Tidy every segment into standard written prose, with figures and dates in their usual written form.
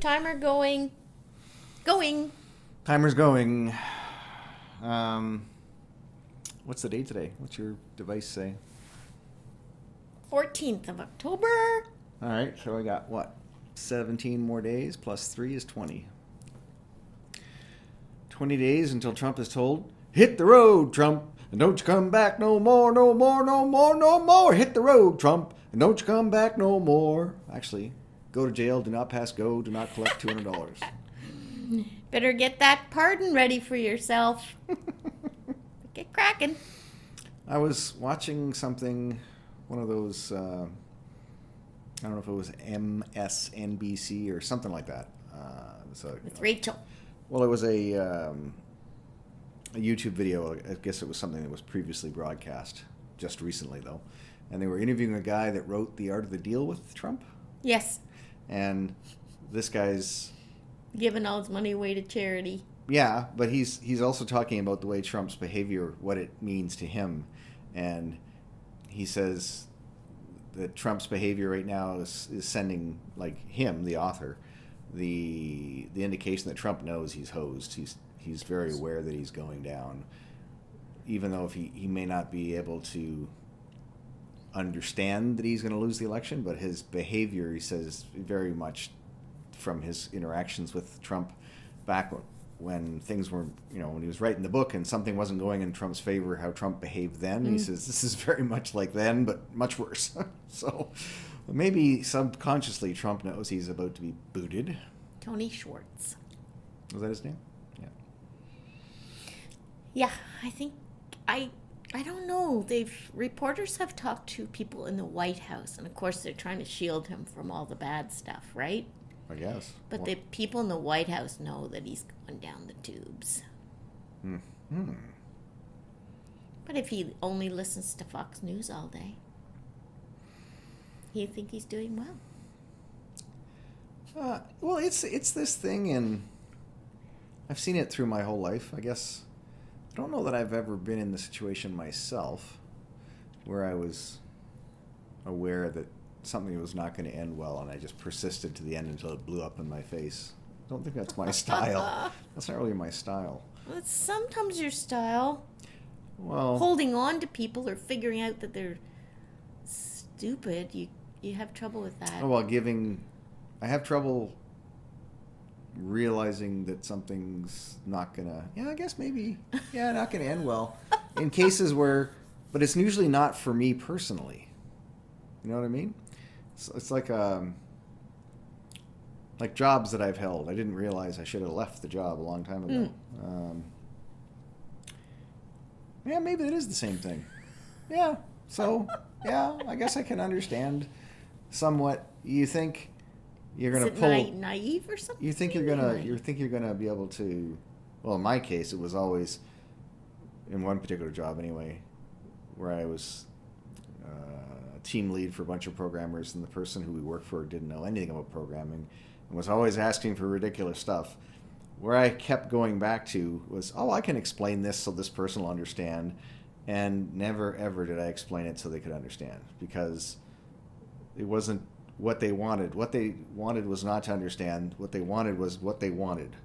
Timer going. Going. Timer's going. What's the date today? What's your device say? 14th of October. All right, so I got what? 17 more days plus 3 is 20. 20 days until Trump is told, hit the road, Trump, and don't you come back no more, no more, no more, no more. Hit the road, Trump, and don't you come back no more. Actually, go to jail, do not pass go, do not collect $200. Better get that pardon ready for yourself. Get cracking. I was watching something, one of those, I don't know if it was MSNBC or something like that. With Rachel. Well, it was a YouTube video. I guess it was something that was previously broadcast just recently, though. And they were interviewing a guy that wrote The Art of the Deal with Trump. Yes. And this guy's... giving all his money away to charity. Yeah, but he's also talking about the way Trump's behavior, what it means to him. And he says that Trump's behavior right now is sending, like him, the author, the indication that Trump knows he's hosed. He's very aware that he's going down, even though if he may not be able to understand that he's going to lose the election, but his behavior, he says, very much from his interactions with Trump back when things were, when he was writing the book and something wasn't going in Trump's favor, how Trump behaved then. He says, this is very much like then, but much worse. So maybe subconsciously Trump knows he's about to be booted. Tony Schwartz. Was that his name? Yeah. Yeah, I think, I don't know. Reporters have talked to people in the White House, and of course they're trying to shield him from all the bad stuff, right? I guess. But the people in the White House know that he's going down the tubes. Mm-hmm. But if he only listens to Fox News all day, he'd think he's doing well. Well, it's this thing, and I've seen it through my whole life. I guess I don't know that I've ever been in the situation myself where I was aware that something was not going to end well, and I just persisted to the end until it blew up in my face. I don't think that's my style. That's not really my style. Well, it's sometimes your style. Well, holding on to people or figuring out that they're stupid, you have trouble with that. Oh, well, I have trouble realizing that something's not gonna, I guess maybe, not gonna end well. In cases where, but it's usually not for me personally. You know what I mean? It's like jobs that I've held. I didn't realize I should have left the job a long time ago. Maybe it is the same thing. Yeah. So, I guess I can understand somewhat. You think you're going to pull naive or something? You think you're going to be able to, well, in my case it was always in one particular job anyway, where I was team lead for a bunch of programmers, and the person who we worked for didn't know anything about programming and was always asking for ridiculous stuff. Where I kept going back to was, I can explain this so this person will understand, and never ever did I explain it so they could understand, because it wasn't what they wanted. What they wanted was not to understand. What they wanted was what they wanted.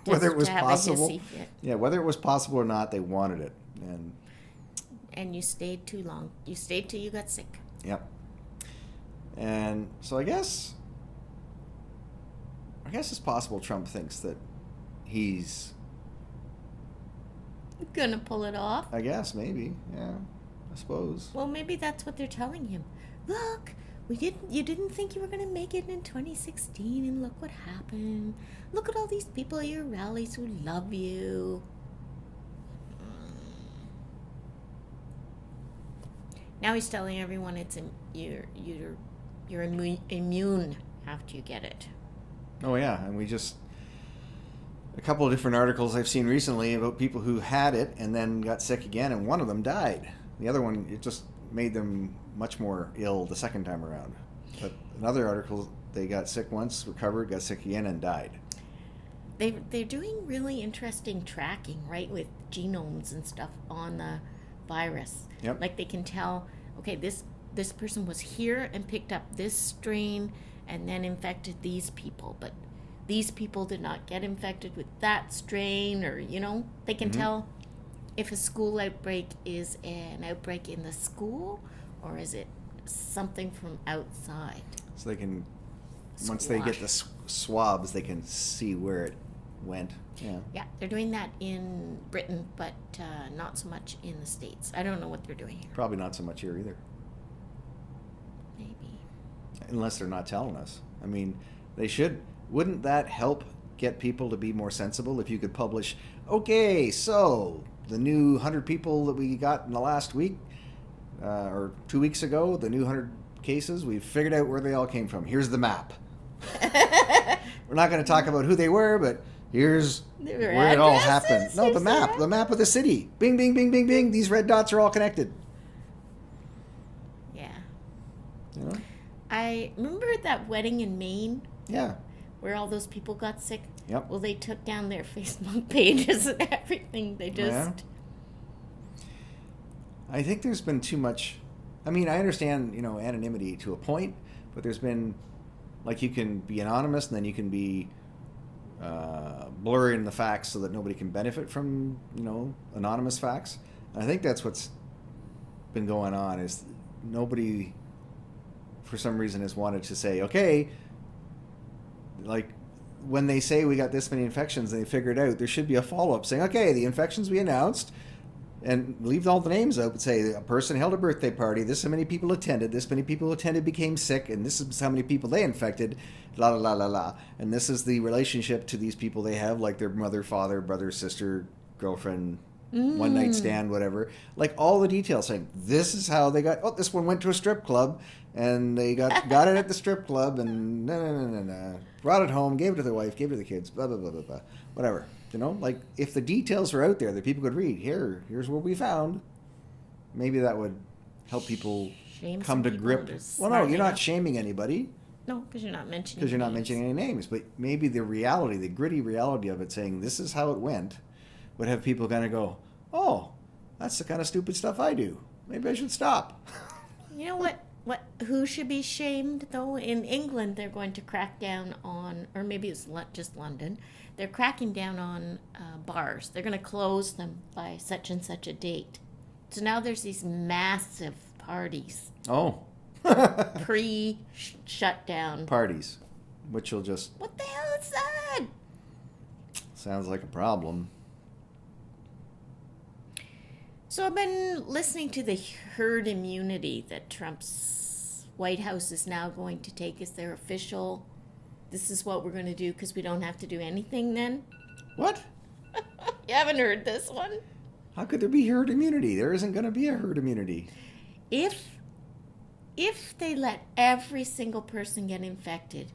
Whether it was possible. Yeah, whether it was possible or not, they wanted it. And you stayed too long. You stayed till you got sick. Yep. And so I guess it's possible Trump thinks that he's gonna pull it off. I guess, maybe. Yeah, I suppose. Well, maybe that's what they're telling him. Look, you didn't think you were gonna make it in 2016, and look what happened. Look at all these people at your rallies who love you. Now he's telling everyone you're immune after you get it. Oh yeah, and a couple of different articles I've seen recently about people who had it and then got sick again, and one of them died. The other one, it just made them much more ill the second time around. But in other articles, they got sick once, recovered, got sick again, and died. They're doing really interesting tracking, right, with genomes and stuff on the virus. Yep. Like they can tell, okay, this person was here and picked up this strain, and then infected these people. But these people did not get infected with that strain, or, they can tell if a school outbreak is an outbreak in the school, or is it something from outside. So they can, once they get the swabs, they can see where it went. Yeah. Yeah, they're doing that in Britain, but not so much in the States. I don't know what they're doing here. Probably not so much here either. Maybe. Unless they're not telling us. I mean, they should. Wouldn't that help get people to be more sensible if you could publish, okay, so the new 100 people that we got in the last week, or 2 weeks ago, the new 100 cases, we've figured out where they all came from. Here's the map. We're not going to talk about who they were, but here's where it all happened. No, the map of the city. Bing, bing, bing, bing, bing. These red dots are all connected. Yeah. You know? I remember that wedding in Maine. Yeah. Where all those people got sick. Yep. Well, they took down their Facebook pages and everything. They just... Yeah. I think there's been too much... I mean, I understand, anonymity to a point, but there's been... Like, you can be anonymous, and then you can be blurring the facts so that nobody can benefit from, anonymous facts. And I think that's what's been going on, is nobody, for some reason, has wanted to say, okay, like, when they say we got this many infections and they figure it out, there should be a follow-up saying, okay, the infections we announced, and leave all the names out, but say a person held a birthday party, this how many people attended, this many people attended became sick, and this is how many people they infected, la la la la la. And this is the relationship to these people they have, like their mother, father, brother, sister, girlfriend, one night stand, whatever. Like all the details saying, this is how they got, this one went to a strip club, and they got it at the strip club, and brought it home, gave it to their wife, gave it to the kids, blah, blah, blah, blah, blah, whatever. Like, if the details were out there that people could read, here's what we found, maybe that would help people come to grip. Well, no, you're not shaming anybody. No, because you're not mentioning any names. But maybe the reality, the gritty reality of it, saying this is how it went, would have people kind of go, oh, that's the kind of stupid stuff I do. Maybe I should stop. You know what? Who should be shamed, though? In England, they're going to crack down on, or maybe it's just London, they're cracking down on bars. They're going to close them by such and such a date. So now there's these massive parties. Oh. Pre-shutdown. Parties. Which will just... What the hell is that? Sounds like a problem. So I've been listening to the herd immunity that Trump's White House is now going to take as their official... This is what we're going to do because we don't have to do anything then. What? You haven't heard this one? How could there be herd immunity? There isn't going to be a herd immunity. If they let every single person get infected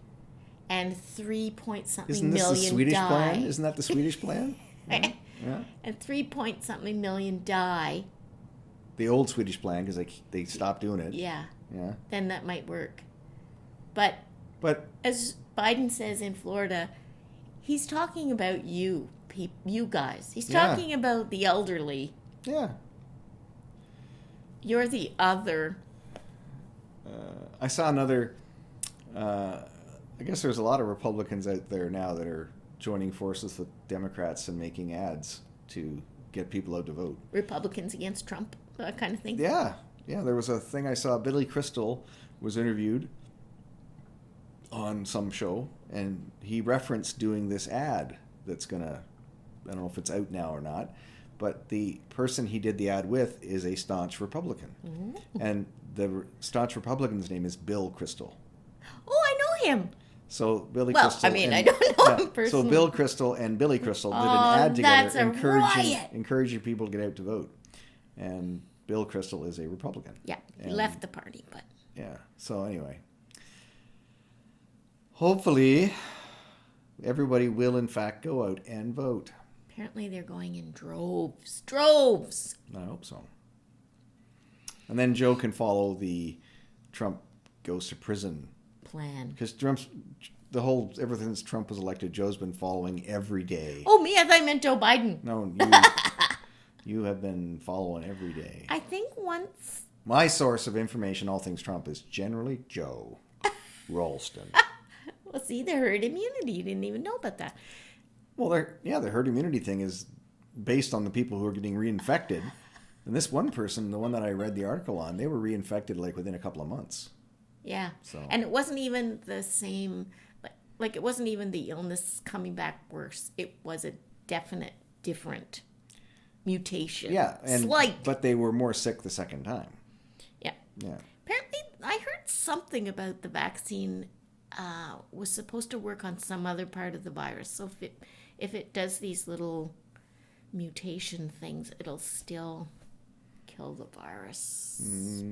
and 3-point-something million die... Isn't this the Swedish plan? Isn't that the Swedish plan? Yeah. Yeah. And 3-point-something million die... The old Swedish plan, because they stopped doing it. Yeah. Yeah. Then that might work. But as Biden says in Florida, he's talking about you guys. He's talking about the elderly. Yeah. You're the other. I saw another... I guess there's a lot of Republicans out there now that are joining forces with Democrats and making ads to get people out to vote. Republicans against Trump, that kind of thing. Yeah. Yeah, there was a thing I saw. Billy Crystal was interviewed on some show, and he referenced doing this ad that's gonna, I don't know if it's out now or not, but the person he did the ad with is a staunch Republican. Mm-hmm. And the staunch Republican's name is Bill Crystal. Oh, I know him. So Billy Crystal. I mean, I don't know him personally. So Bill Crystal and Billy Crystal did an ad together encouraging people to get out to vote. And Bill Crystal is a Republican. Yeah, he left the party, but... Yeah, so anyway. Hopefully, everybody will, in fact, go out and vote. Apparently, they're going in droves. Droves! I hope so. And then Joe can follow the Trump goes to prison plan. Because ever since Trump was elected, Joe's been following every day. Oh, me? I thought you meant Joe Biden. No, you have been following every day. I think once... My source of information, all things Trump, is generally Joe. Ralston. Well, see, the herd immunity. You didn't even know about that. Well, the herd immunity thing is based on the people who are getting reinfected. And this one person, the one that I read the article on, they were reinfected like within a couple of months. Yeah. So. And it wasn't even the same, like it wasn't even the illness coming back worse. It was a definite different mutation. Yeah. Slight. But they were more sick the second time. Yeah. Yeah. Apparently, I heard something about the vaccine was supposed to work on some other part of the virus. So if it does these little mutation things, it'll still kill the virus.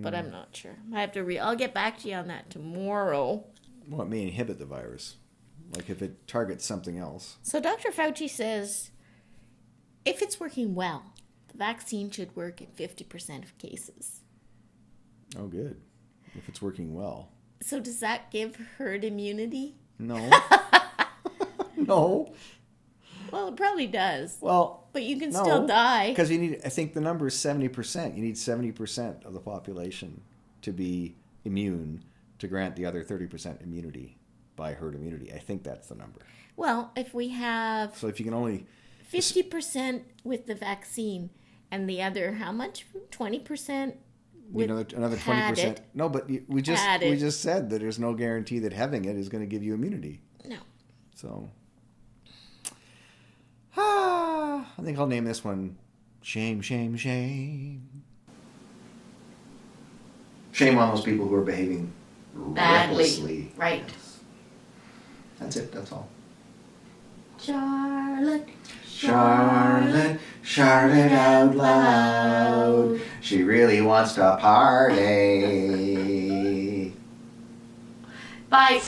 But I'm not sure. I have to I'll get back to you on that tomorrow. Well, it may inhibit the virus, like if it targets something else. So Dr. Fauci says if it's working well, the vaccine should work in 50% of cases. Oh, good. If it's working well. So does that give herd immunity? No. No. Well, it probably does. Well, but you can still die. Because you need, I think the number is 70%. You need 70% of the population to be immune to grant the other 30% immunity by herd immunity. I think that's the number. Well, if we have... So if you can only... 50% with the vaccine and the other, how much? 20%? Another 20%. No, but we just said that there's no guarantee that having it is going to give you immunity. No. So, I think I'll name this one Shame, Shame, Shame. Shame on those people who are behaving badly. Recklessly. Right. Yes. That's it. That's all. Charlotte. Charlotte out loud. She really wants to party. Bye.